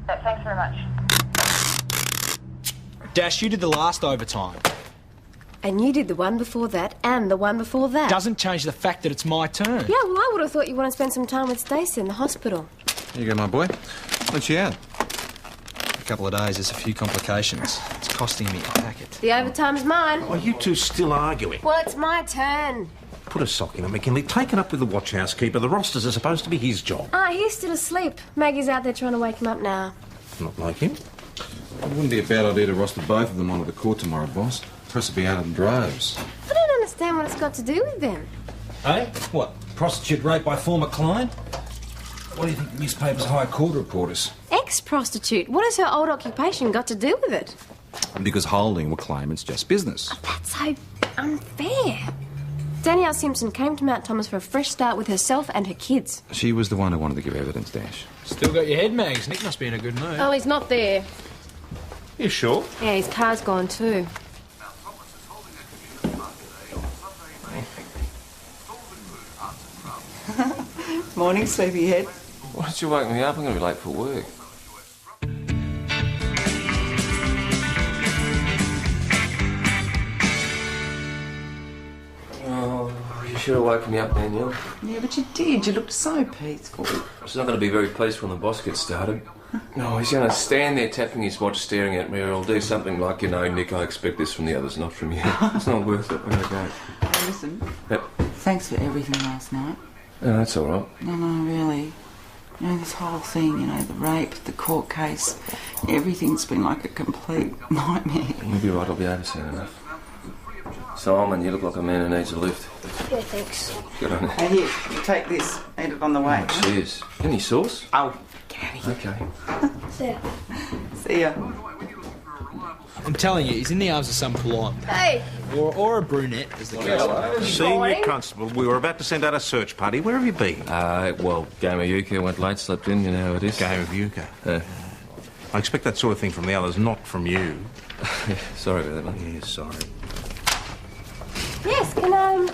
Thanks very much. Dash, you did the last overtime. And you did the one before that and the one before that. Doesn't change the fact that it's my turn. Yeah, well, I would have thought you want to spend some time with Stacey in the hospital. Here you go, my boy. When's she out? A couple of days, there's a few complications. It's costing me a packet. The overtime's mine. Are you two still arguing? Well, it's my turn. Put a sock in it, McKinley. Take it up with the watch house keeper. The rosters are supposed to be his job. Ah, he's still asleep. Maggie's out there trying to wake him up now. Not like him. It wouldn't be a bad idea to roster both of them onto the court tomorrow, boss. Press will be out in droves. I don't understand what it's got to do with them. Eh? What? Prostitute rape by former client? What do you think the newspaper's high court reporters? Ex-prostitute. What has her old occupation got to do with it? Because Holding will claim it's just business. That's so unfair. Danielle Simpson came to Mount Thomas for a fresh start with herself and her kids. She was the one who wanted to give evidence, Dash. Still got your head, Mags. Nick must be in a good mood. Oh, he's not there. You sure? Yeah, his car's gone too. Morning, sleepyhead. Why don't you wake me up? I'm going to be late for work. Oh, you should have woken me up, Danielle. Yeah, but you did. You looked so peaceful. She's not going to be very peaceful when the boss gets started. No, he's going to stand there tapping his watch, staring at me, or I'll do something like, you know, Nick, I expect this from the others, not from you. It's not worth it. I'm going to go. Hey, listen. Yep. Thanks for everything last night. No, that's all right. No, really. You know, this whole thing, you know, the rape, the court case, everything's been like a complete nightmare. You'll be right, I'll be over soon enough. Simon, you look like a man who needs a lift. Yeah, thanks. Good on you. Hey, here, take this. Eat it on the way. Oh, cheers. Any sauce? Oh, get out of here. Okay. See ya. See ya. I'm telling you, he's in the arms of some blonde. Hey! Or a brunette, as the case. Senior Constable, we were about to send out a search party. Where have you been? Well, game of euchre, went late, slept in, you know how it is. Game of euchre. I expect that sort of thing from the others, not from you. Sorry about that, mate. Yeah, sorry. Yes, can I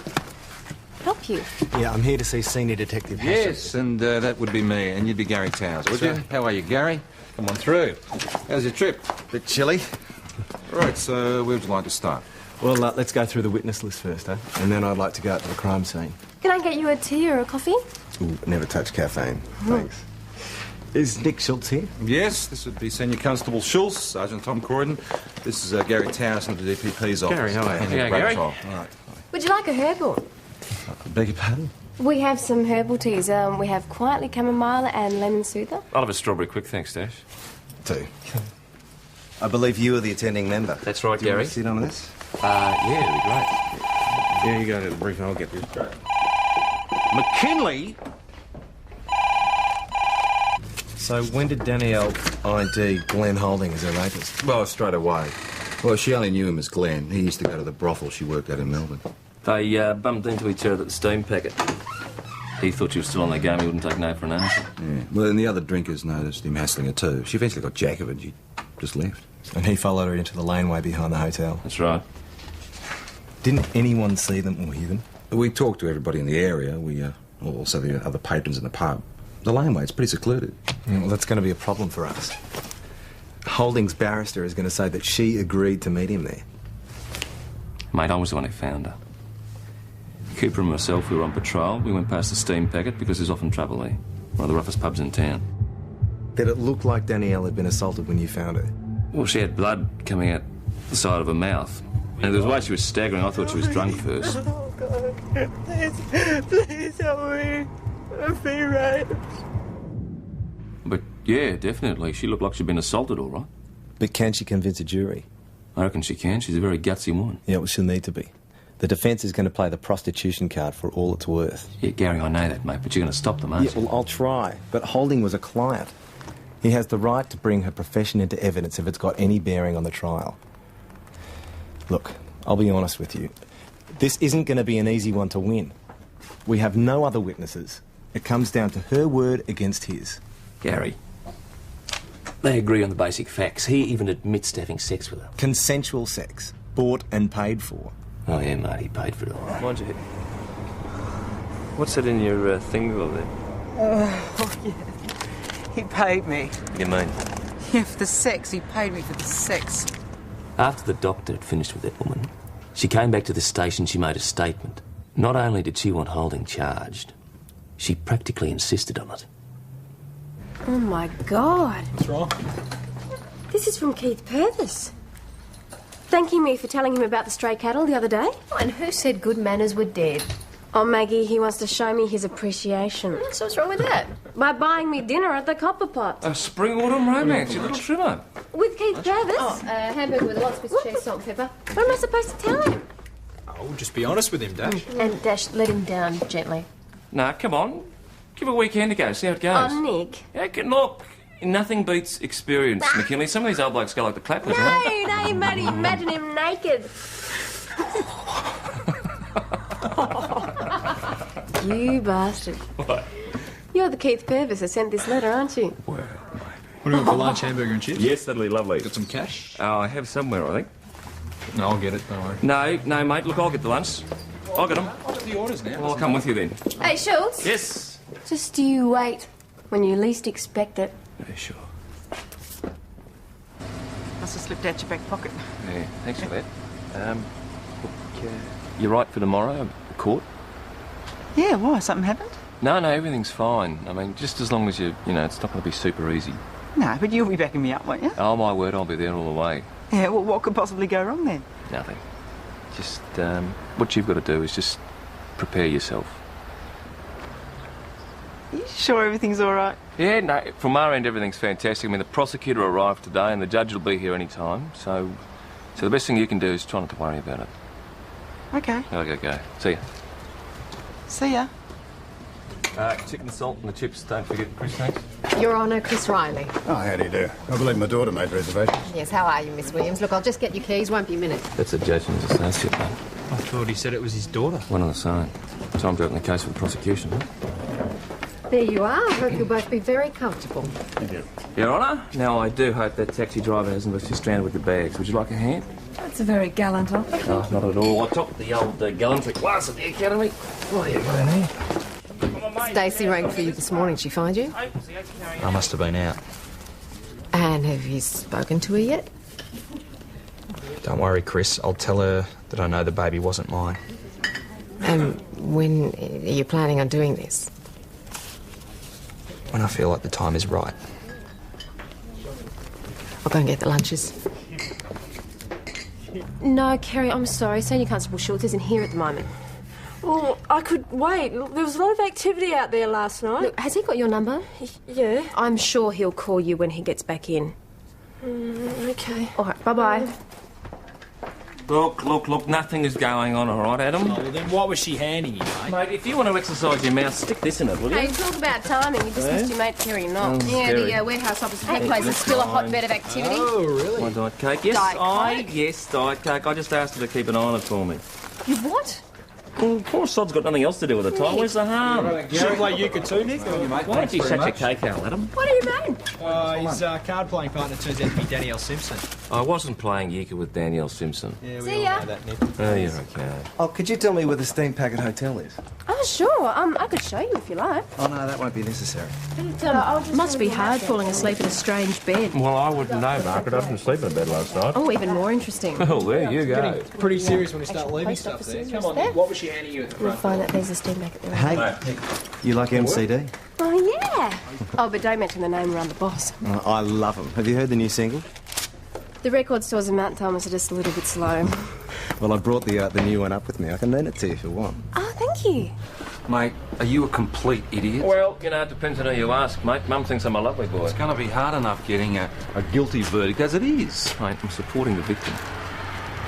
help you? Yeah, I'm here to see Senior Detective Hassel. Yes, and that would be me, and you'd be Gary Towers, would you? How are you, Gary? Come on through. How's your trip? Bit chilly. Right, so where would you like to start? Well, let's go through the witness list first, eh? And then I'd like to go out to the crime scene. Can I get you a tea or a coffee? Ooh, never touch caffeine. Thanks. Is Nick Schultz here? Yes, this would be Senior Constable Schultz, Sergeant Tom Croydon. This is Gary Towers from the DPP's office. Gary, how are you? Yeah, Gary. All right. Would you like a herbal? Beg your pardon? We have some herbal teas. We have Quietly Chamomile and Lemon Soother. I'll have a strawberry quick, thanks, Dash. 2. I believe you are the attending member. That's right, Do you want Gary. to sit on this? Yeah, it'd be great. Yeah, you go to the briefing, I'll get this. McKinley? So when did Danielle ID Glenn Holding as her rapist? Well, straight away. Well, she only knew him as Glenn. He used to go to the brothel she worked at in Melbourne. They bumped into each other at the steam packet. He thought she was still on the game. He wouldn't take no for an answer. Yeah. Well, and the other drinkers noticed him hassling her too. She eventually got jack of it and she just left. And he followed her into the laneway behind the hotel. That's right. Didn't anyone see them or hear them? We talked to everybody in the area. We also the other patrons in the pub. The laneway, it's pretty secluded. Yeah, well, that's going to be a problem for us. Holding's barrister is going to say that she agreed to meet him there. Mate, I was the one who found her. Cooper and myself, we were on patrol. We went past the steam packet because there's often trouble there. One of the roughest pubs in town. Did it look like Danielle had been assaulted when you found her? Well, she had blood coming out the side of her mouth. And the way she was staggering, I thought she was drunk first. Oh, God. Please help me. I've been raped. But, yeah, definitely. She looked like she'd been assaulted, all right. But can she convince a jury? I reckon she can. She's a very gutsy woman. Yeah, well, she'll need to be. The defence is going to play the prostitution card for all it's worth. Yeah, Gary, I know that, mate, but you're going to stop them, aren't Yeah, well, I'll try. But Holding was a client. He has the right to bring her profession into evidence if it's got any bearing on the trial. Look, I'll be honest with you. This isn't going to be an easy one to win. We have no other witnesses. It comes down to her word against his. Gary, they agree on the basic facts. He even admits to having sex with her. Consensual sex. Bought and paid for. Oh, yeah, mate, he paid for it all right. Mind you, what's that in your thing there? Oh, yeah. He paid me. You mean? Yeah, for the sex. He paid me for the sex. After the doctor had finished with that woman, she came back to the station. She made a statement. Not only did she want Holding charged, she practically insisted on it. Oh, my God. What's wrong? This is from Keith Purvis. Thanking me for telling him about the stray cattle the other day. Oh, and who said good manners were dead? Oh, Maggie, he wants to show me his appreciation. So what's wrong with that? By buying me dinner at the Copper Pot. A spring autumn romance, you little trimmer. With Keith Purvis? Oh, hamburger with lots of cheese, salt and pepper. What am I supposed to tell him? Oh, just be honest with him, Dash. And Dash, let him down gently. Nah, come on. Give it a weekend to go, see how it goes. Oh, Nick. Yeah, look, nothing beats experience, McKinley. Some of these old blokes go like the clappers, huh? No, Matty, imagine him naked. You bastard. What? You're the Keith Purvis that sent this letter, aren't you? Well, What do you want for lunch, hamburger and chips? yes, that'll be lovely. Got some cash? Oh, I have somewhere, I think. No, I'll get it, don't worry. No, mate, look, I'll get the lunch. I'll get them. I'll get the orders now. Well, I'll come with you then. Hey, Schultz. Yes. Just you wait when you least expect it. Yeah, sure. Must have slipped out your back pocket. Yeah, thanks for that. Look, you're right for tomorrow, the court? Yeah, why? Something happened? No, everything's fine. I mean, just as long as it's not going to be super easy. No, but you'll be backing me up, won't you? Oh, my word, I'll be there all the way. Yeah, well, what could possibly go wrong then? Nothing. Just, what you've got to do is just prepare yourself. Are you sure everything's all right? Yeah, no, from our end, everything's fantastic. I mean, the prosecutor arrived today and the judge will be here any time, so the best thing you can do is try not to worry about it. Okay. Okay. See ya. See ya. Chicken salt and the chips, don't forget. Chris, thanks. Your Honour, Chris Riley. Oh, how do you do? I believe my daughter made reservations. Yes, how are you, Miss Williams? Look, I'll just get your keys, won't be a minute. That's a judge and his associate, mate. I thought he said it was his daughter. One on the side. Time to open the case for the prosecution, huh? There you are. I hope you'll both be very comfortable. Thank you. Your Honour, now I do hope that taxi driver hasn't left you stranded with the bags. Would you like a hand? That's a very gallant offer. Oh, not at all. I topped the old gallantry class at the academy. What are you going here? Stacey rang for you this morning. She find you? I must have been out. And have you spoken to her yet? Don't worry, Chris. I'll tell her that I know the baby wasn't mine. When are you planning on doing this? When I feel like the time is right. I'll go and get the lunches. No, Kerry, I'm sorry. Senior Constable Schultz isn't here at the moment. Oh, I could wait. There was a lot of activity out there last night. Look, has he got your number? Yeah. I'm sure he'll call you when he gets back in. Okay. All right, bye-bye. Look, nothing is going on, all right, Adam? Oh, well, then what was she handing you, mate? Mate, if you want to exercise your mouth, stick this in it, will you? Hey, talk about timing. You dismissed your mate Kerry Knox. Yeah, the warehouse opposite her place is still a hotbed of activity. Oh, really? My Diet Coke. Yes, Diet Coke? Yes, Diet Coke. I just asked her to keep an eye on it for me. You what? Well, poor sod's got nothing else to do with the time. Where's the harm? You should play euchre too, Nick? Why don't you shut your cake out, Adam? What do you mean? His card-playing partner turns out to be Danielle Simpson. I wasn't playing euchre with Danielle Simpson. Yeah, we See all ya. know that, Nick. Oh, you're okay. Oh, could you tell me where the Steam Packet Hotel is? Oh, sure. I could show you if you like. Oh, no, that won't be necessary. Must be hard falling asleep in a strange bed. Well, I wouldn't know, Margaret. I didn't sleep in a bed last night. Oh, even more interesting. Well, there you go. Pretty serious when we start leaving post stuff office there. is Come on, there. Nick. What was she handing you at the You'll front? find that there's a steam back at the Hey, you like MCD? Oh, yeah. Oh, but don't mention the name around the boss. Oh, I love them. Have you heard the new single? The record stores in Mount Thomas are just a little bit slow. Well, I brought the new one up with me. I can lend it to you if you want. Oh, thank you. Mate, are you a complete idiot? Well, it depends on who you ask, mate. Mum thinks I'm a lovely boy. It's going to be hard enough getting a guilty verdict as it is. Mate, I'm supporting the victim.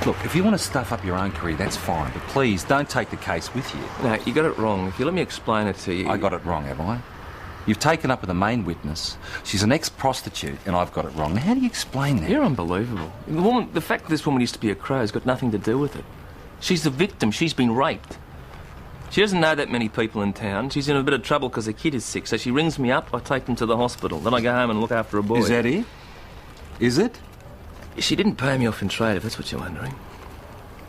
Look, if you want to stuff up your own career, that's fine. But please, don't take the case with you. No, you got it wrong. If you let me explain it to you... I got it wrong, have I? You've taken up with the main witness. She's an ex-prostitute, and I've got it wrong. Now, how do you explain that? You're unbelievable. The fact that this woman used to be a crow has got nothing to do with it. She's the victim. She's been raped. She doesn't know that many people in town. She's in a bit of trouble because her kid is sick, so she rings me up, I take them to the hospital. Then I go home and look after a boy. Is that it? Is it? She didn't pay me off in trade, if that's what you're wondering.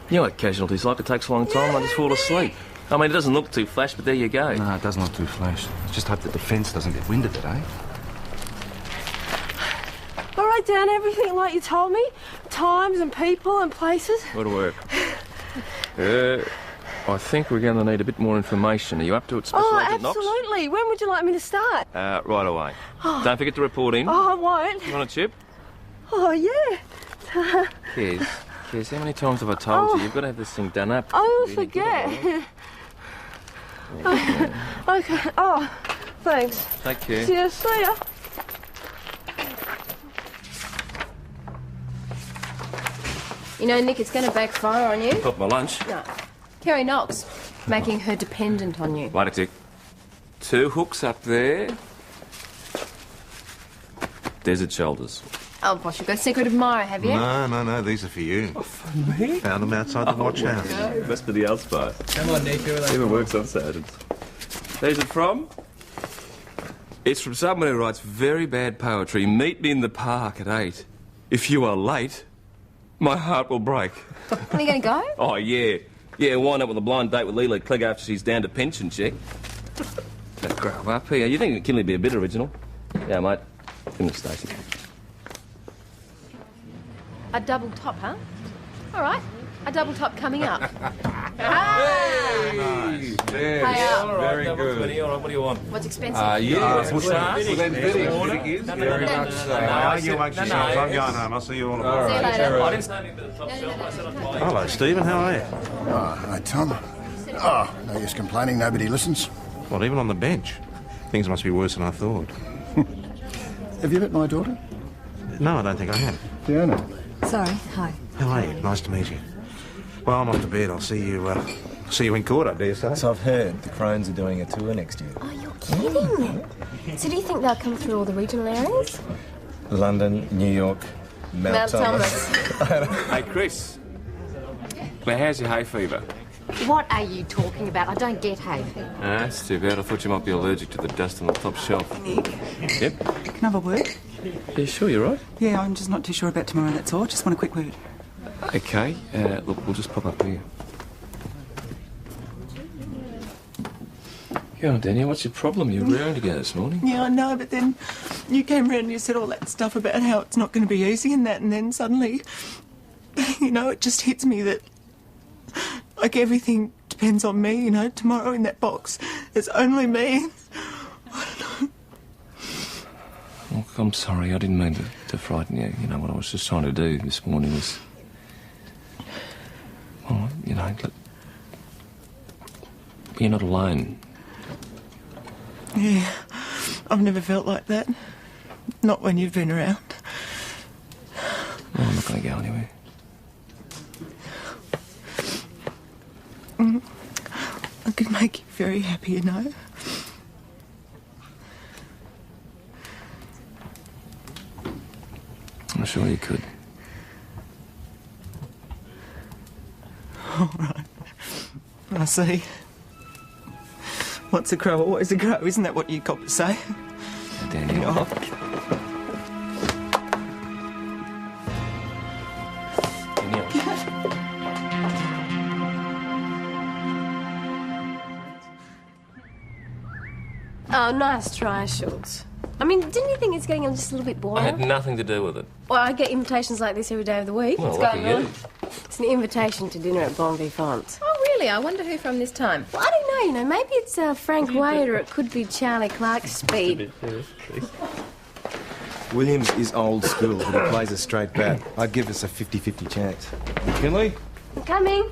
You know what casualties like. It takes a long time, I just fall asleep. I mean, it doesn't look too flash, but there you go. No, it doesn't look too flash. Let's just hope the defence doesn't get wind of it, eh? All write down everything like you told me? Times and people and places? Go to work. I think we're going to need a bit more information. Are you up to it, Special Agent Knox? Absolutely. When would you like me to start? Right away. Don't forget to report in. Oh, I won't. You want a chip? Oh, yeah. Kez, how many times have I told you? You've got to have this thing done up. I will forget. Okay. Oh, thanks. Take care. See ya. You know, Nick, it's going to backfire on you. Got my lunch. No. Kerry Knox, making her dependent on you. Wait a tick. 2 hooks up there. Desert shoulders. Oh, boss, you've got a secret admirer, have you? No, these are for you. Oh, for me? Found them outside the watch house. Must be the outside. Come on, Nick. Even works on Saturdays. Who's it from? It's from someone who writes very bad poetry. Meet me in the park at 8. If you are late, my heart will break. Are you going to go? Oh, yeah. Yeah, wind up with a blind date with Leela Clegg after she's down to pension check. Better grow up here. You think Kinley'd be a bit original? Yeah, mate. In the station. A double top, huh? All right. A double top coming up. Hey! There. All right, very good. All right, what do you want? What's expensive? Push that. Very much so. You amongst yourselves. I'm going home. I'll see you all tomorrow. See you later. I didn't say anything about the top shelf. I said I'd buy you. Hello, Stephen. How are you? Oh, hello, Tom. Oh, no use complaining. Nobody listens. Well, even on the bench. Things must be worse than I thought. Have you met my daughter? No, I don't think I have. Fiona. Sorry, hi. How are you? Nice to meet you. Well, I'm off to bed. I'll see you in court, I dare say. So I've heard the Crones are doing a tour next year. Oh, you're kidding. So do you think they'll come through all the regional areas? London, New York, Mount Thomas. Hey, Chris. Now, how's your hay fever? What are you talking about? I don't get hay fever. That's too bad. I thought you might be allergic to the dust on the top shelf. Nick, Yep. can I have a word? Yeah, sure, you're right. Yeah, I'm just not too sure about tomorrow, that's all. Just want a quick word. Okay. Look, we'll just pop up here. Go on, Daniel. What's your problem? You were raring to go this morning. Yeah, I know, but then you came round and you said all that stuff about how it's not going to be easy and that, and then suddenly, you know, it just hits me that, like, everything depends on me, you know. Tomorrow in that box, it's only me. Look, I'm sorry. I didn't mean to frighten you. You know, what I was just trying to do this morning was... Well, you know, look... You're not alone. Yeah, I've never felt like that. Not when you've been around. Well, I'm not going to go anywhere. I could make you very happy, you know. I'm sure you could. All right. I see. Once a crow, always a crow. Isn't that what you got to say? Daniel. Oh. Oh, nice try, Schultz. I mean, didn't you think it's getting just a little bit I boring? had nothing to do with it. Well, I get invitations like this every day of the week. Well, What's lucky going on? you. It's an invitation to dinner at Bon Vivant. Oh, really? I wonder who from this time. Well, I don't know, you know. Maybe it's Frank Wade or it could be Charlie Clark Speed. Williams is old school, but he plays a straight bat. I'd give us a 50-50 chance. Kinley? I'm coming.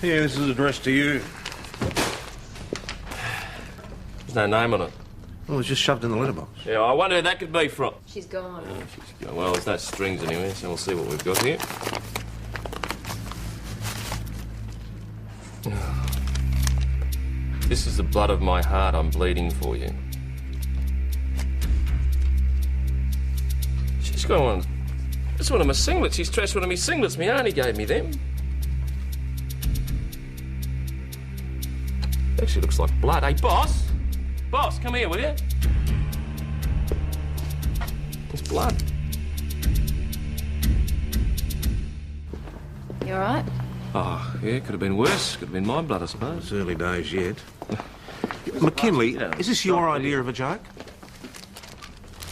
Yeah, this is addressed to you. There's no name on it. Well, it was just shoved in the letterbox. Yeah, I wonder who that could be from. She's gone. Yeah, she's gone. Well, there's no strings anyway, so we'll see what we've got here. This is the blood of my heart. I'm bleeding for you. She's got one. It's one of my singlets. She's trashed one of my singlets. My auntie gave me them. Actually looks like blood. Hey, boss! Boss, come here, will you? It's blood. You all right? Oh, yeah, could have been worse. Could have been my blood, I suppose. It's early days yet. McKinley, is this your idea of a joke?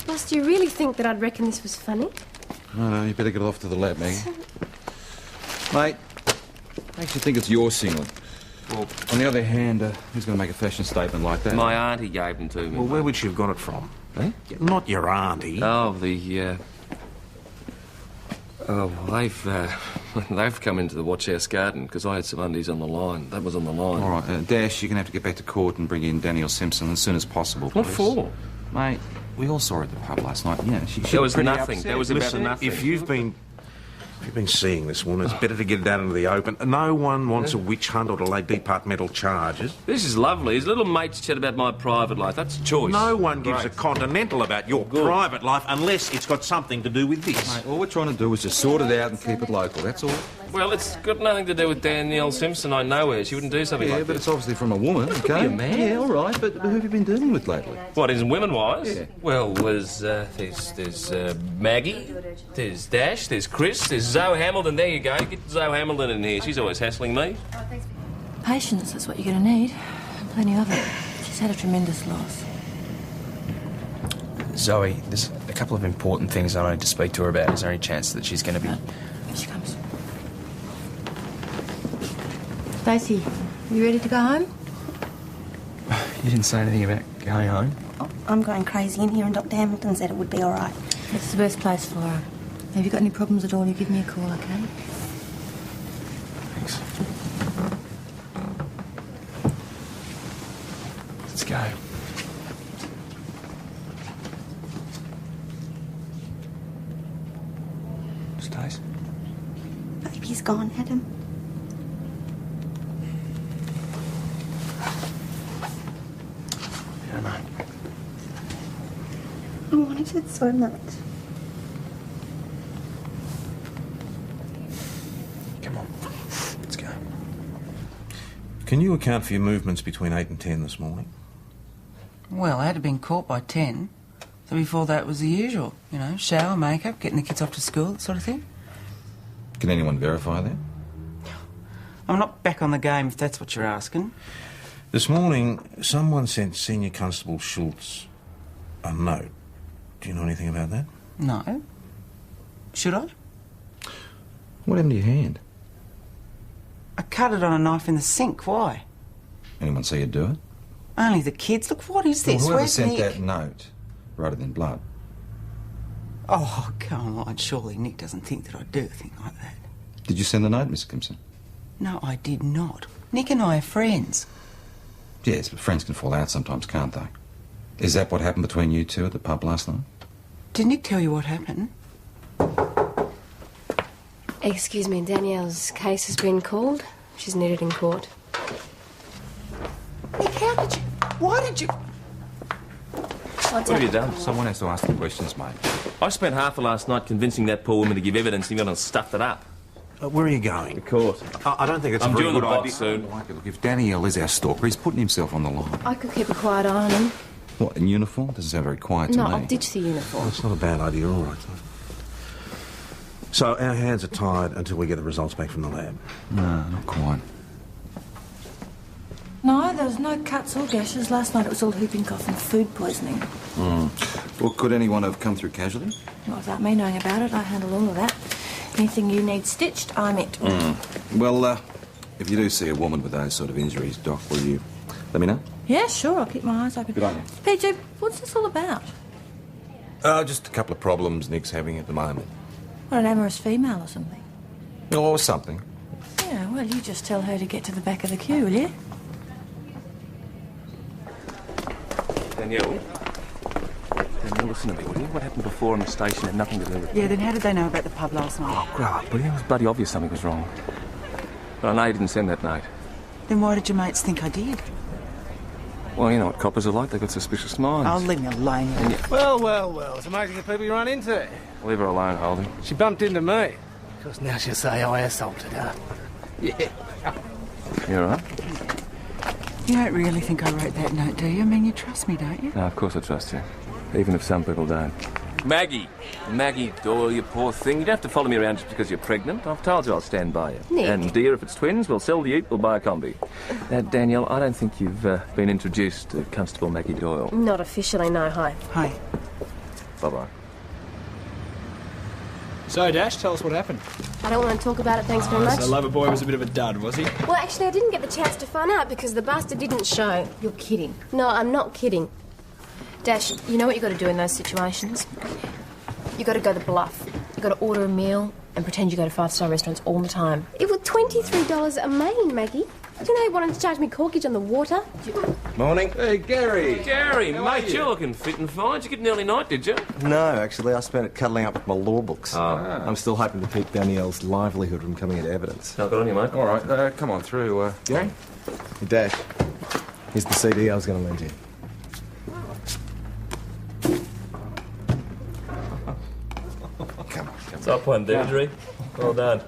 Boss, do you really think that I'd reckon this was funny? No, you better get off to the lab, Maggie. Mate, makes you think it's your singlet. Well, on the other hand, who's going to make a fashion statement like that? My auntie gave them to me. Well, where would she have got it from? Eh? Not your auntie. Oh, they've come into the watch house garden because I had some undies on the line. That was on the line. All right, Dash, you're going to have to get back to court and bring in Danielle Simpson as soon as possible. What please. for? Mate, we all saw her at the pub last night. Yeah, she There was pretty nothing. upset. There was about Listen, nothing. if you've been seeing this woman, it's better to get it out into the open. No one wants a witch hunt or to lay departmental charges. This is lovely. His little mates chat about my private life. That's choice. No one gives a continental about your private life unless it's got something to do with this. Mate, all we're trying to do is just sort it out and keep it local, that's all. Well, it's got nothing to do with Danielle Simpson. I know her. She wouldn't do something like but this. it's obviously from a woman, okay? be a man. Yeah, all right, but who have you been dealing with lately? What, isn't women-wise? Yeah. Well, there's Maggie, there's Dash, there's Chris, there's Zoe Hamilton. There you go. Get Zoe Hamilton in here. She's always hassling me. Patience, that's what you're going to need. Plenty of it. She's had a tremendous loss. Zoe, there's a couple of important things I wanted to speak to her about. Is there any chance that she's going to be... Here she comes. Stacey, you ready to go home? You didn't say anything about going home? Oh, I'm going crazy in here, and Dr. Hamilton said it would be all right. It's the best place for her. Have you got any problems at all, you give me a call, okay? Thanks. Let's go. Stace? Baby's gone, Adam. Yeah, I know. I wanted it so much. Come on. Let's go. Can you account for your movements between 8 and 10 this morning? Well, I had been caught by 10. So before that was the usual. You know, shower, makeup, getting the kids off to school, that sort of thing. Can anyone verify that? I'm not back on the game, if that's what you're asking. This morning, someone sent Senior Constable Schultz a note. Do you know anything about that? No. Should I? What happened to your hand? I cut it on a knife in the sink. Why? Anyone see you do it? Only the kids. Look, what is this? Well, whoever Where's sent Nick? that note wrote it in blood. Oh, come on. Surely Nick doesn't think that I'd do a thing like that. Did you send the note, Miss Simpson? No, I did not. Nick and I are friends. Yes, but friends can fall out sometimes, can't they? Is that what happened between you two at the pub last night? Did Nick tell you what happened? Excuse me, Danielle's case has been called. She's needed in court. Nick, how did you... Why did you... What have you done? Someone has to ask the questions, mate. I spent half of last night convincing that poor woman to give evidence and you got and stuffed it up. Where are you going? The court. I don't think it's I'm a very doing the good box idea. soon. Look, if Danielle is our stalker, he's putting himself on the line. I could keep a quiet eye on him. What, in uniform? Doesn't sound very quiet to No, me. I'll ditch the uniform. That's not a bad idea, all right. So our hands are tied until we get the results back from the lab. No, not quite. No, there was no cuts or gashes. Last night it was all whooping cough and food poisoning. Well, could anyone have come through casually? Not without me knowing about it. I handle all of that. Anything you need stitched, I'm it. Well, if you do see a woman with those sort of injuries, Doc, will you let me know? Yeah, sure. I'll keep my eyes open. Good on you. PJ, what's this all about? Just a couple of problems Nick's having at the moment. What, an amorous female or something? Or something. Yeah, well, you just tell her to get to the back of the queue, will you? Danielle, listen to me, will you? What happened before on the station had nothing to do with Yeah, then how did they know about the pub last night? Oh, grow up, will you? It was bloody obvious something was wrong. But I know you didn't send that note. Then why did your mates think I did? Well, you know what coppers are like. They've got suspicious minds. Oh, leave me alone. And you... Well, well, well. It's amazing the people you run into. Leave her alone, Holding. She bumped into me. Because now she'll say I assaulted her. Yeah. You all right? You don't really think I wrote that note, do you? I mean, you trust me, don't you? No, of course I trust you. Even if some people don't. Maggie Doyle, you poor thing. You don't have to follow me around just because you're pregnant. I've told you I'll stand by you. Nick. And, dear, if it's twins, we'll sell the ute, we'll buy a combi. Now, Danielle, I don't think you've been introduced to Constable Maggie Doyle. Not officially, no. Hi. Hi. Bye-bye. So, Dash, tell us what happened. I don't want to talk about it, thanks very much. So Loverboy was a bit of a dud, was he? Well, actually, I didn't get the chance to find out because the bastard didn't show. You're kidding. No, I'm not kidding. Dash, you know what you got to do in those situations? You got to go the bluff. You got to order a meal and pretend you go to five-star restaurants all the time. It was $23 a main, Maggie. Do you know he wanted to charge me corkage on the water? Morning. Hey, Gary. Gary, How mate, are you? you're looking fit and fine. Did you get an early night, did you? No, actually, I spent it cuddling up with my law books. Oh. I'm still hoping to keep Danielle's livelihood from coming into evidence. No, good on you, mate. All right, come on through. Gary? Hey, Dash, here's the CD I was going to lend you. Come on. Top one, Deirdre. Well done.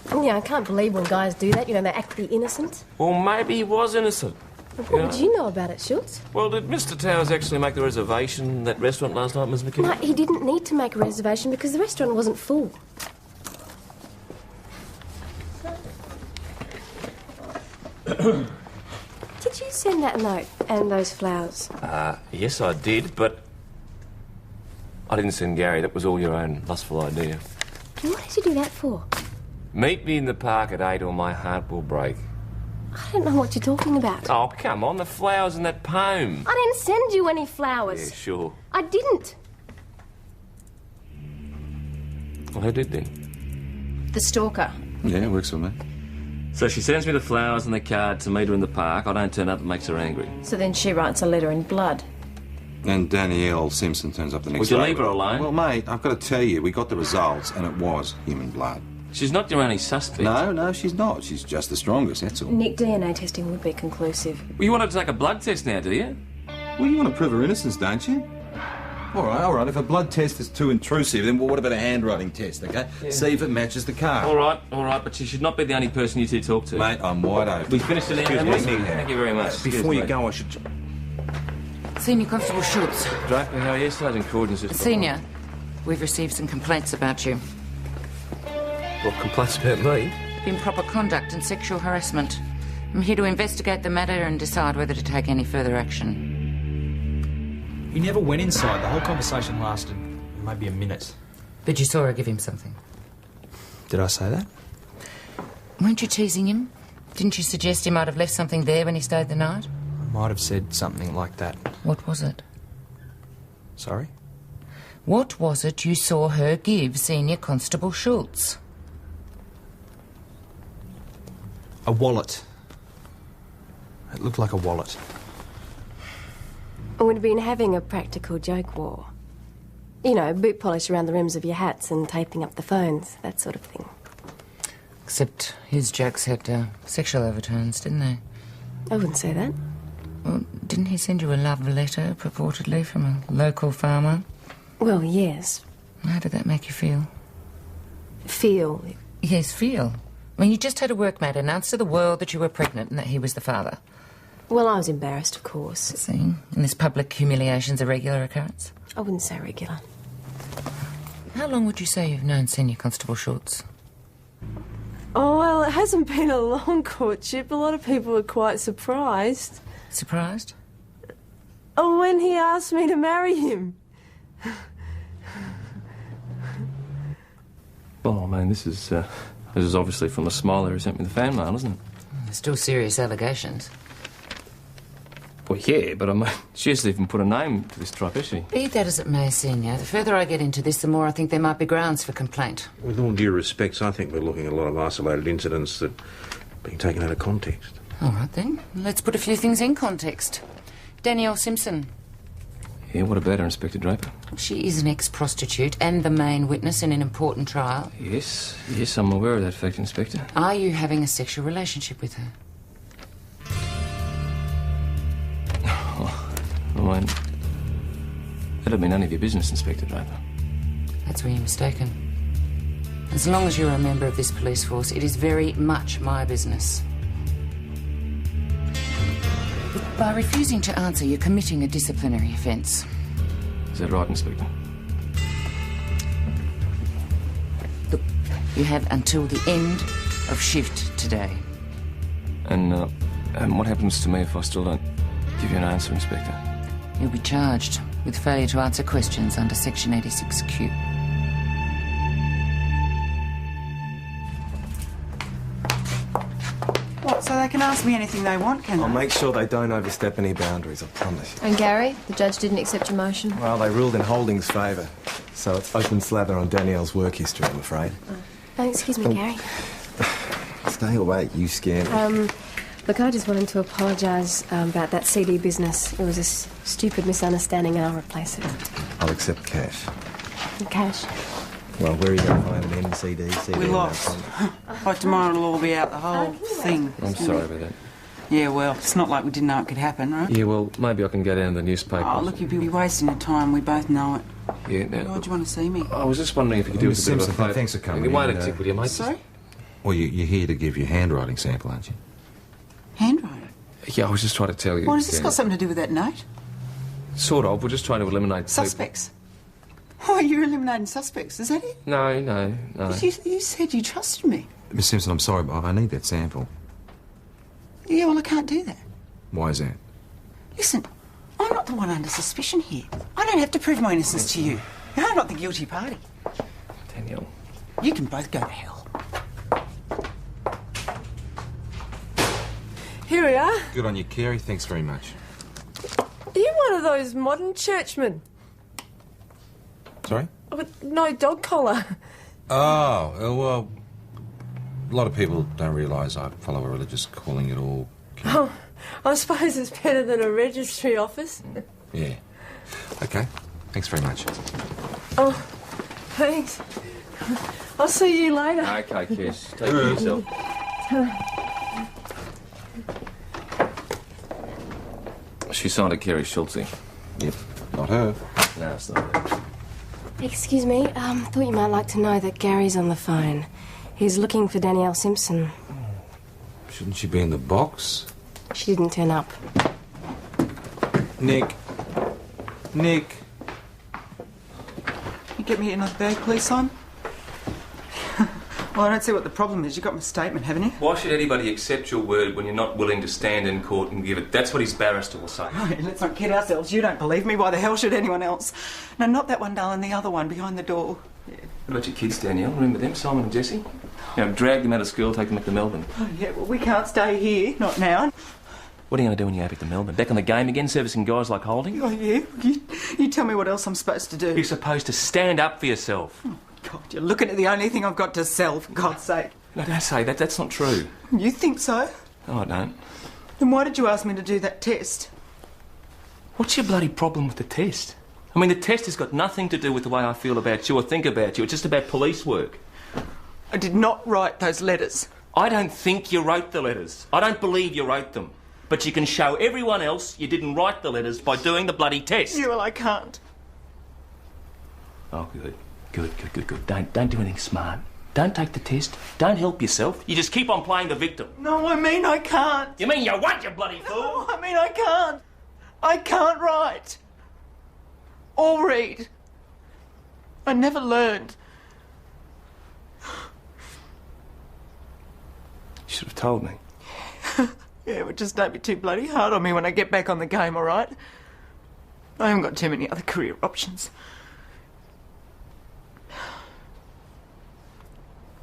Yeah, I can't believe when guys do that. You know, they act the innocent. Well, maybe he was innocent. What would you know about it, Schultz? Well, did Mr. Towers actually make the reservation in that restaurant last night, Ms. McKinney? Mate, he didn't need to make a reservation because the restaurant wasn't full. Did you send that note and those flowers? Yes, I did, but I didn't send Gary. That was all your own lustful idea. What did you do that for? Meet me in the park at 8 or my heart will break. I don't know what you're talking about. Oh, come on, the flowers in that poem. I didn't send you any flowers. Yeah, sure. I didn't. Well, who did then? The stalker. Yeah, works for me. So she sends me the flowers and the card to meet her in the park. I don't turn up, it makes her angry. So then she writes a letter in blood. And Danielle Simpson turns up the next Would day. you leave her alone? Well, mate, I've got to tell you, we got the results, and it was human blood. She's not your only suspect. No, she's not. She's just the strongest, that's all. Nick, DNA testing would be conclusive. Well, you wanted to take a blood test now, do you? Well, you want to prove her innocence, don't you? All right. If a blood test is too intrusive, then what about a handwriting test, OK? Yeah. See if it matches the card. All right, but she should not be the only person you two talk to. Mate, I'm wide open. We finished it now. Thank you very much. Before you go, I should... Senior Constable Schultz. Draper, how are you? Sergeant Corden's just... Senior, we've received some complaints about you. What, complaints about me? Improper conduct and sexual harassment. I'm here to investigate the matter and decide whether to take any further action. He never went inside. The whole conversation lasted maybe a minute. But you saw her give him something. Did I say that? Weren't you teasing him? Didn't you suggest he might have left something there when he stayed the night? I might have said something like that. What was it? Sorry? What was it you saw her give Senior Constable Schultz? A wallet. It looked like a wallet. We'd been having a practical joke war. You know, boot polish around the rims of your hats and taping up the phones, that sort of thing. Except his jokes had sexual overtones, didn't they? I wouldn't say that. Well, didn't he send you a love letter, purportedly, from a local farmer? Well, yes. How did that make you feel? Feel? Yes, feel. I mean, you just had a workmate announce to the world that you were pregnant and that he was the father. Well, I was embarrassed, of course. See? And this public humiliation's a regular occurrence? I wouldn't say regular. How long would you say you've known Senior Constable Schultz? Oh, well, it hasn't been a long courtship. A lot of people were quite surprised. Surprised? Oh, when he asked me to marry him. Well, I mean, this is obviously from the smiler who sent me the fan mail, isn't it? There's still serious allegations. Well, yeah, but I mean, she hasn't even put a name to this tripe, has she? Be that as it may, Senior, the further I get into this, the more I think there might be grounds for complaint. With all due respects, I think we're looking at a lot of isolated incidents that are being taken out of context. All right, then. Let's put a few things in context. Danielle Simpson. Yeah, what about her, Inspector Draper? She is an ex-prostitute and the main witness in an important trial. Yes, I'm aware of that fact, Inspector. Are you having a sexual relationship with her? I mean, that'd be none of your business, Inspector Draper. That's where you're mistaken. As long as you're a member of this police force, it is very much my business. By refusing to answer, you're committing a disciplinary offence. Is that right, Inspector? Look, you have until the end of shift today. And what happens to me if I still don't give you an answer, Inspector? You'll be charged with failure to answer questions under Section 86Q. What, so they can ask me anything they want, can I'll they? make sure they don't overstep any boundaries, I promise. And Gary, the judge didn't accept your motion. Well, they ruled in Holding's favour, so it's open slather on Danielle's work history, I'm afraid. Oh, excuse me, Gary. Stay away, you scare me. Look, I just wanted to apologise about that CD business. It was a stupid misunderstanding and I'll replace it. I'll accept cash. Cash. Well, where are you going to find an MCD? CD We lost. By tomorrow it'll all be out, the whole thing. I'm sorry about that. Yeah, well, it's not like we didn't know it could happen, right? Yeah, well, maybe I can go down to the newspaper. Oh, look, you'd be wasting your time. We both know it. Yeah, now... Why'd you want to see me? I was just wondering if you could do us a bit of a Simpson, favour. thanks for coming You won't in, tick, will you, mate? Sorry? Well, you're here to give your handwriting sample, aren't you? Handwriting? Yeah, I was just trying to tell you. What, has this got something to do with that note? Sort of. We're just trying to eliminate... Suspects? Oh, you're eliminating suspects, is that it? No. You said you trusted me. Miss Simpson, I'm sorry, but I need that sample. Yeah, well, I can't do that. Why is that? Listen, I'm not the one under suspicion here. I don't have to prove my innocence to you. I'm not the guilty party. Danielle. You can both go to hell. Here we are. Good on you, Carey. Thanks very much. Are you one of those modern churchmen? Sorry? With no dog collar? Oh, well, a lot of people don't realise I follow a religious calling at all. Oh, I suppose it's better than a registry office. Yeah. Okay. Thanks very much. Oh, thanks. I'll see you later. Okay, Kiss. Take care of yourself. She signed a Kerry Schultze. Yep. Not her. No, it's not her. Excuse me, thought you might like to know that Gary's on the phone. He's looking for Danielle Simpson. Shouldn't she be in the box? She didn't turn up. Nick. You get me another bag, please, Simon? Well, I don't see what the problem is. You got my statement, haven't you? Why should anybody accept your word when you're not willing to stand in court and give it? That's what his barrister will say. Right, let's not kid ourselves. You don't believe me. Why the hell should anyone else? No, not that one, darling. The other one behind the door. What about your kids, Danielle? Remember them, Simon and Jessie? Drag them out of school, take them back to Melbourne. Oh, yeah, well, we can't stay here. Not now. What are you going to do when you go back to Melbourne? Back on the game again, servicing guys like Holding? Oh, yeah? You tell me what else I'm supposed to do. You're supposed to stand up for yourself. Oh, God, you're looking at the only thing I've got to sell, for God's sake. No, don't say that. That's not true. You think so? No, I don't. Then why did you ask me to do that test? What's your bloody problem with the test? I mean, the test has got nothing to do with the way I feel about you or think about you. It's just about police work. I did not write those letters. I don't think you wrote the letters. I don't believe you wrote them. But you can show everyone else you didn't write the letters by doing the bloody test. Yeah, well, I can't. Oh, good. Good. Don't do anything smart. Don't take the test. Don't help yourself. You just keep on playing the victim. No, I mean I can't. You mean you won't, you bloody fool? No, I mean I can't. I can't write. Or read. I never learned. You should have told me. Yeah, but just don't be too bloody hard on me when I get back on the game, all right? I haven't got too many other career options.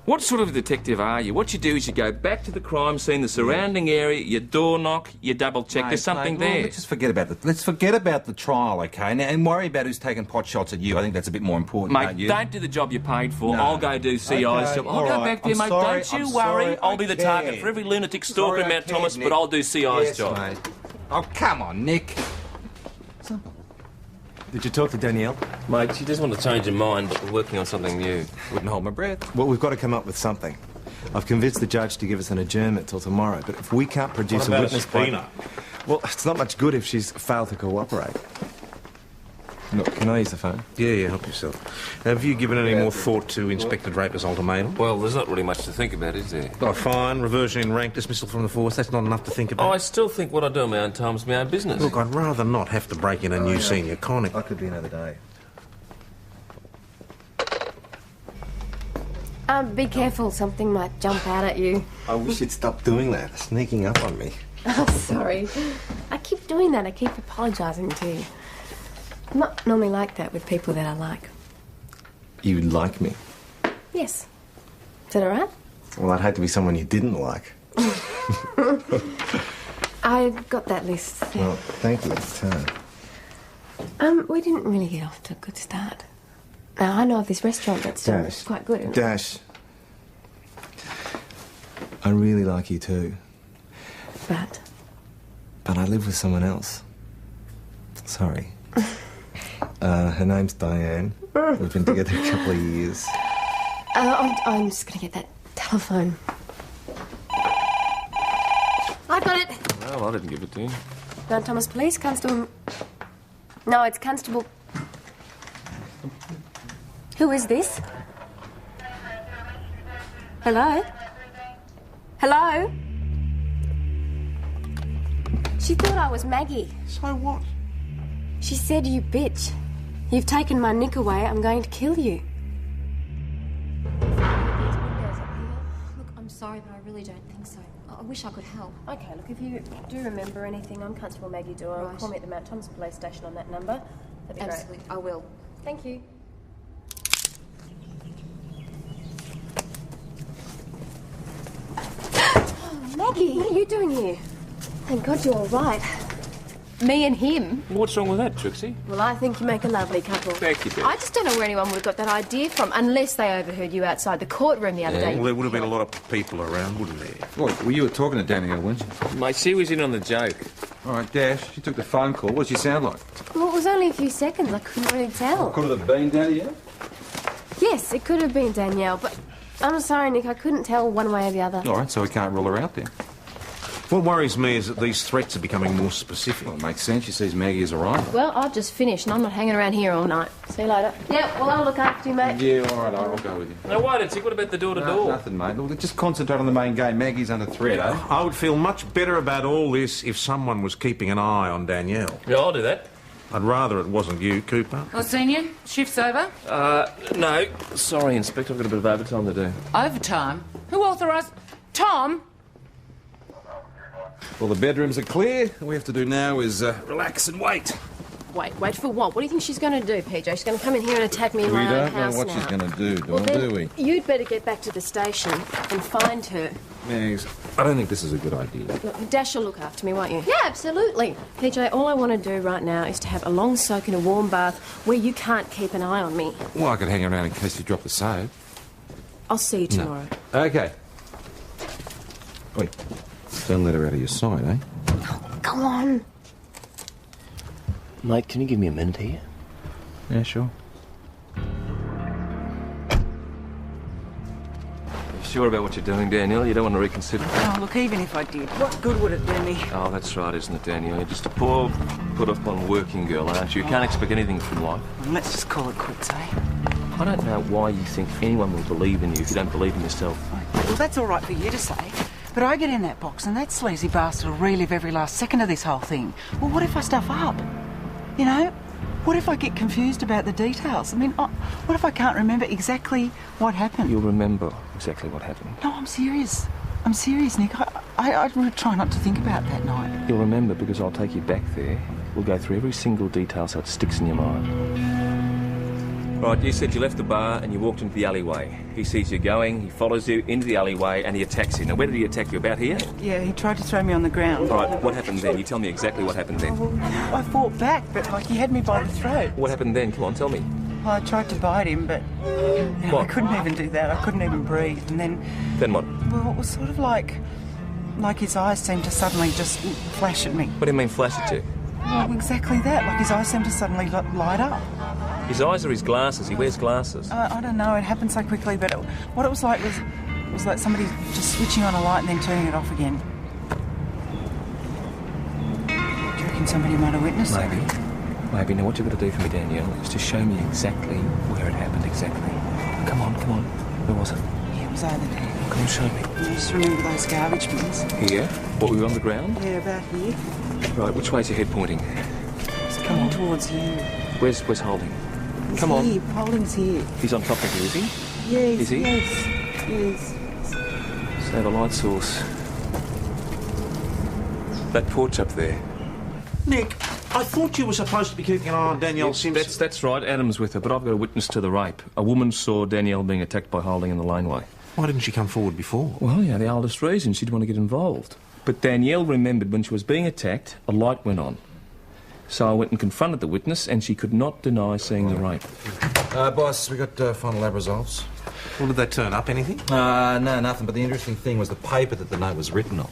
What sort of a detective are you? What you do is you go back to the crime scene, the surrounding area, you door knock, you double check there's something there. Let's just forget about let's forget about the trial, okay? Now, and worry about who's taking pot shots at you. I think that's a bit more important, Mate, don't do the job you're paid for. No. I'll go do CI's job. I'll go back there, I'm mate. sorry, Don't you I'm worry. sorry, I'll be the I target cared. for every lunatic stalker in Sorry, I Mount Thomas, cared, but Nick. I'll do CI's Yes, job. mate. Oh, come on, Nick. Did you talk to Danielle? Mate, she does want to change her mind, but we're working on something new. Wouldn't hold my breath. Well, we've got to come up with something. I've convinced the judge to give us an adjournment till tomorrow, but if we can't produce What about a witness... a subpoena? Well, it's not much good if she's failed to cooperate. Look, can I use the phone? Yeah, help yourself. Have you given any more thought to Inspector Draper's ultimatum? Well, there's not really much to think about, is there? Oh, fine, reversion in rank, dismissal from the force, that's not enough to think about. I still think what I do in my own time is my own business. Look, I'd rather not have to break in a new senior conic. I could be another day. Be careful, something might jump out at you. I wish you'd stop doing that, sneaking up on me. Oh, sorry. I keep doing that. I keep apologising to you. I'm not normally like that with people that I like. You like me? Yes. Is that all right? Well, I'd hate to be someone you didn't like. I've got that list. Well, thank you. We didn't really get off to a good start. Now, I know of this restaurant that's quite good. Isn't it? Dash. I really like you too. But I live with someone else. Sorry. Her name's Diane. We've been together a couple of years. I'm just going to get that telephone. I got it. Well, I didn't give it to you. Mount Thomas Police Constable. No, it's Constable. Who is this? Hello? Hello? She thought I was Maggie. So what? She said, "You bitch. You've taken my nick away. I'm going to kill you." Look, I'm sorry, but I really don't think so. I wish I could help. Okay, look, if you do remember anything, I'm Constable Maggie Doyle. Right. Call me at the Mount Thomas Police Station on that number. That'd be Absolutely, I will. great. Thank you. Maggie, what are you doing here? Thank God you're all right. Me and him? What's wrong with that, Trixie? Well, I think you make a lovely couple. Thank you, Bill. I just don't know where anyone would have got that idea from, unless they overheard you outside the courtroom the other day. Well, there would have been a lot of people around, wouldn't there? Well, you were talking to Danielle, weren't you? Mate, she was in on the joke. All right, Dash, you took the phone call. What does she sound like? Well, it was only a few seconds. I couldn't really tell. Could it have been Danielle? Yes, it could have been Danielle, but I'm sorry, Nick. I couldn't tell one way or the other. All right, so we can't rule her out then. What worries me is that these threats are becoming more specific. Well, it makes sense. She sees Maggie as a rival. Well, I've just finished, and I'm not hanging around here all night. See you later. Yeah, well, I'll look after you, mate. Yeah, all right, I'll go with you. Now, wait a tick. What about the door-to-door? Nothing, mate. Look, just concentrate on the main game. Maggie's under threat, eh? I would feel much better about all this if someone was keeping an eye on Danielle. Yeah, I'll do that. I'd rather it wasn't you, Cooper. Well, Senior, shift's over. No. Sorry, Inspector. I've got a bit of overtime to do. Overtime? Who authorised... Tom? Well, the bedrooms are clear. All we have to do now is relax and wait. Wait for what? What do you think she's going to do, PJ? She's going to come in here and attack me in my own house We don't know what she's going to do, do we? You'd better get back to the station and find her. Mags, I don't think this is a good idea. Look, Dash will look after me, won't you? Yeah, absolutely. PJ, all I want to do right now is to have a long soak in a warm bath where you can't keep an eye on me. Well, I could hang around in case you drop the soap. I'll see you tomorrow. No. OK. Wait. Don't let her out of your sight, eh? Go on. Mate, can you give me a minute here? Yeah, sure. Sure about what you're doing, Danielle? You don't want to reconsider? Oh, look, even if I did, what good would it do me? Oh, that's right, isn't it, Danielle? You're just a poor, put-upon working girl, aren't you? You can't expect anything from life. Well, let's just call it quits, eh? I don't know why you think anyone will believe in you if you don't believe in yourself. Well, that's all right for you to say. But I get in that box and that sleazy bastard will relive every last second of this whole thing. Well, what if I stuff up? You know? What if I get confused about the details? I mean, what if I can't remember exactly what happened? You'll remember exactly what happened. No, I'm serious. I'm serious, Nick. I try not to think about that night. You'll remember because I'll take you back there. We'll go through every single detail so it sticks in your mind. Right, you said you left the bar and you walked into the alleyway. He sees you going, he follows you into the alleyway and he attacks you. Now, where did he attack you? About here? Yeah, he tried to throw me on the ground. All right, what happened then? You tell me exactly what happened then. Oh, well, I fought back, but, like, he had me by the throat. What happened then? Come on, tell me. Well, I tried to bite him, but you know, I couldn't even do that. I couldn't even breathe. And then... Then what? Well, it was sort of like his eyes seemed to suddenly just flash at me. What do you mean, flash at you? Well, exactly that. Like his eyes seemed to suddenly light up. His eyes or his glasses? He wears glasses. I don't know. It happened so quickly, but what it was like was like somebody just switching on a light and then turning it off again. Do you reckon somebody might have witnessed it? Maybe. Now, what you've got to do for me, Danielle, is to show me exactly where it happened, exactly. Come on. Where was it? Yeah, it was over there. Come on, show me. I just remember those garbage bins. Here? What, we were on the ground? Yeah, about here. Right, which way's your head pointing? It's coming towards you. Where's Holding? He's Come on. Here. Holding's here. He's on top of you, is he? Yes. Is he? Yes. So the light source. That porch up there. Nick, I thought you were supposed to be keeping an eye on Danielle Simpson. That's right. Adam's with her, but I've got a witness to the rape. A woman saw Danielle being attacked by Holding in the laneway. Why didn't she come forward before? Well, yeah, the oldest reason. She'd want to get involved. But Danielle remembered when she was being attacked, a light went on. So I went and confronted the witness, and she could not deny seeing the rape. Boss, we got final lab results. Well, did they turn up anything? No, nothing. But the interesting thing was the paper that the note was written on.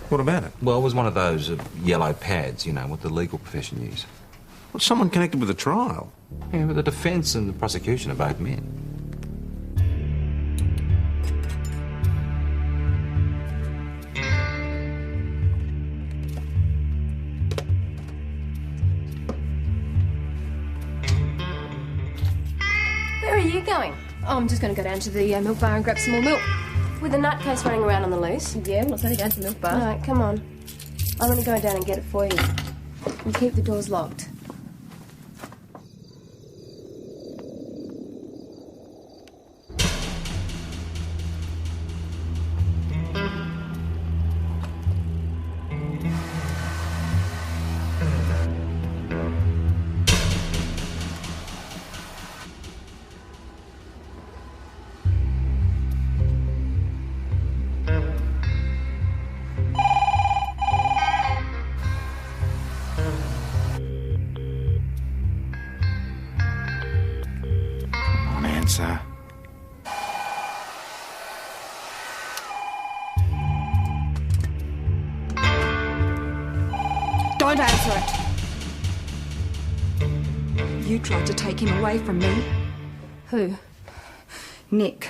What about it? Well, it was one of those yellow pads, you know, what the legal profession use. Well, someone connected with the trial. Yeah, but the defence and the prosecution are both men. Where are you going? Oh, I'm just going to go down to the milk bar and grab some more milk. With a nutcase running around on the loose. Yeah, well, it's only down to the milk bar. All right, come on. I'm going to go down and get it for you. And keep the doors locked. Answer. Don't answer it. You tried to take him away from me. Who? Nick.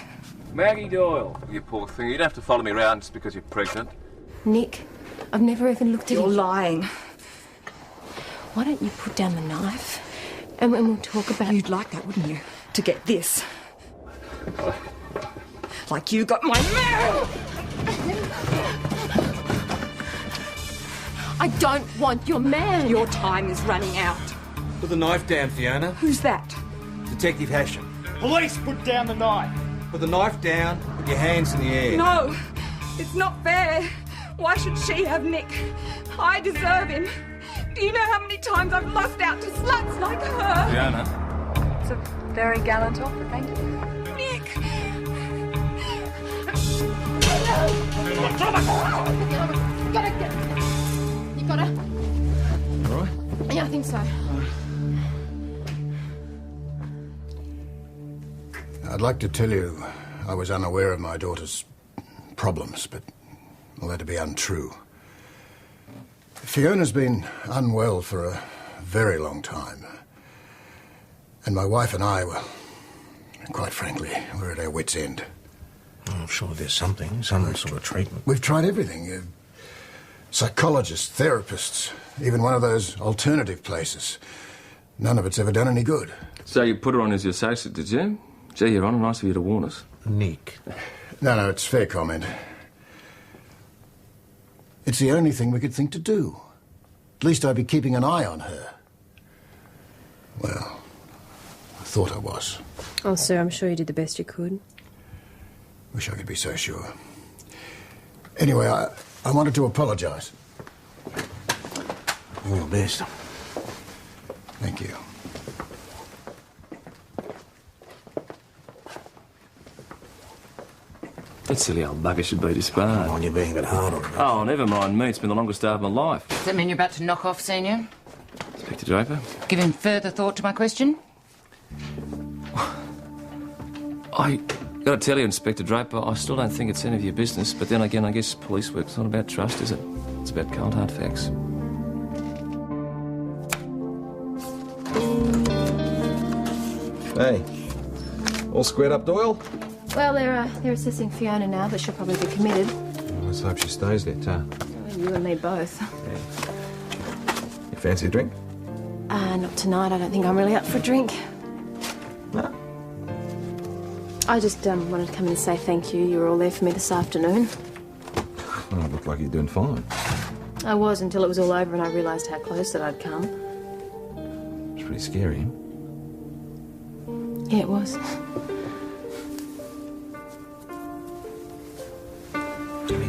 Maggie Doyle, you poor thing. You'd have to follow me around just because you're pregnant. Nick, I've never even looked at you. You're lying. Why don't you put down the knife and we'll talk about... You'd like that, wouldn't you? To get this. Like you got my mail! I don't want your man. Your time is running out. Put the knife down, Fiona. Who's that? Detective Hasham. Police, put down the knife. Put the knife down, put your hands in the air. No, it's not fair. Why should she have Nick? I deserve him. Do you know how many times I've lost out to sluts like her? Fiona. It's a very gallant offer, thank you. Nick! You got her? All right? Yeah, I think so. I'd like to tell you I was unaware of my daughter's problems, but well, that'd be untrue. Fiona's been unwell for a very long time. And my wife and I, well, quite frankly, we're at our wits' end. Oh, I'm sure there's something, some sort of treatment. We've tried everything. Psychologists, therapists, even one of those alternative places. None of it's ever done any good. So you put her on as your associate, did you? Gee, Your Honour, nice of you to warn us. Nick. No, it's fair comment. It's the only thing we could think to do. At least I'd be keeping an eye on her. Well, I thought I was. Oh, sir, I'm sure you did the best you could. Wish I could be so sure. Anyway, I wanted to apologise. All the best. Thank you. That silly old bugger should be disbarred. Come on, you're being a bit hard on him. Oh, never mind me. It's been the longest day of my life. Does that mean you're about to knock off, Senior? Inspector Draper? Giving further thought to my question? I gotta tell you, Inspector Draper, I still don't think it's any of your business, but then again, I guess police work's not about trust, is it? It's about cold hard facts. Hey, all squared up, Doyle? Well, they're assessing Fiona now, but she'll probably be committed. Let's hope she stays there, too. You and me both. You fancy a drink? Not tonight. I don't think I'm really up for a drink. No. I just wanted to come in and say thank you. You were all there for me this afternoon. Oh, it looked like you're doing fine. I was until it was all over and I realised how close that I'd come. It's pretty scary. Yeah, it was. Jimmy.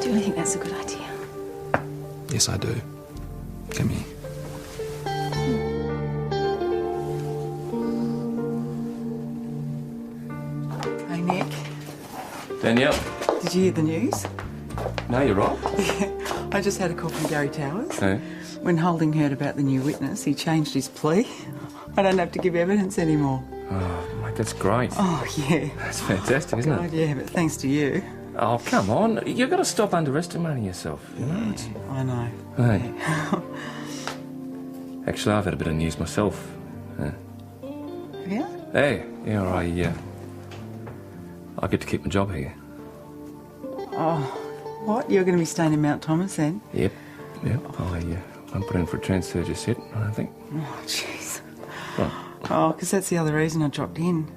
Do you really think that's a good idea? course I do. Come here. Hey, Nick. Danielle. Did you hear the news? No, you're right. I just had a call from Gary Towers. Hey. When Holding heard about the new witness, he changed his plea. I don't have to give evidence anymore. Oh, mate, that's great. Oh, yeah. That's fantastic, isn't God, it? yeah, but thanks to you. Oh, come on. You've got to stop underestimating yourself, you know? I know. Hey. Actually, I've had a bit of news myself. Yeah? Hey, yeah, I get to keep my job here. Oh, what? You're going to be staying in Mount Thomas then? Yep. I'm put in for a transfer just yet, I don't think. Oh, jeez. What? Oh, because that's the other reason I dropped in.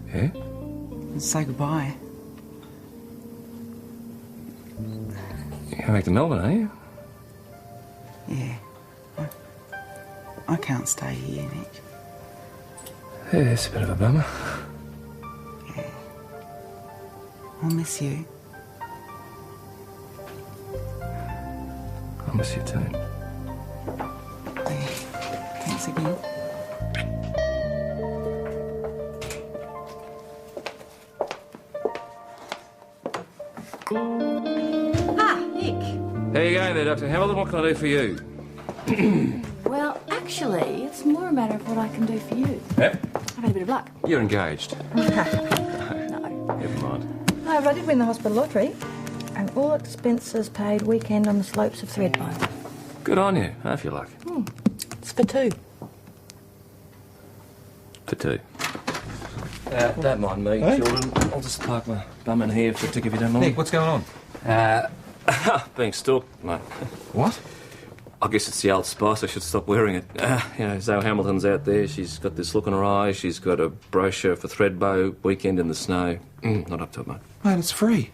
Yeah? And say goodbye. You're going back to Melbourne, are you? Yeah. I can't stay here, Nick. Yeah, it's a bit of a bummer. Yeah. I'll miss you. I'll miss you too. Yeah. Thanks again. Ah, Nick. How you going there, Dr. Hamilton? What can I do for you? Well, actually, it's more a matter of what I can do for you. Yep. I've had a bit of luck. You're engaged. No. Never mind. No, but I did win the hospital lottery, and all expenses paid weekend on the slopes of Threadbow. Good on you. Half your luck. It's for two. For two. Don't mind me, Hey? children. I'll just park my bum in here for a tick if you don't mind. Nick, what's going on? Being stalked, mate. What? I guess it's the old spice. I should stop wearing it. Zoe Hamilton's out there. She's got this look in her eye. She's got a brochure for Threadbow, weekend in the snow. Not up to it, mate. Mate, it's free.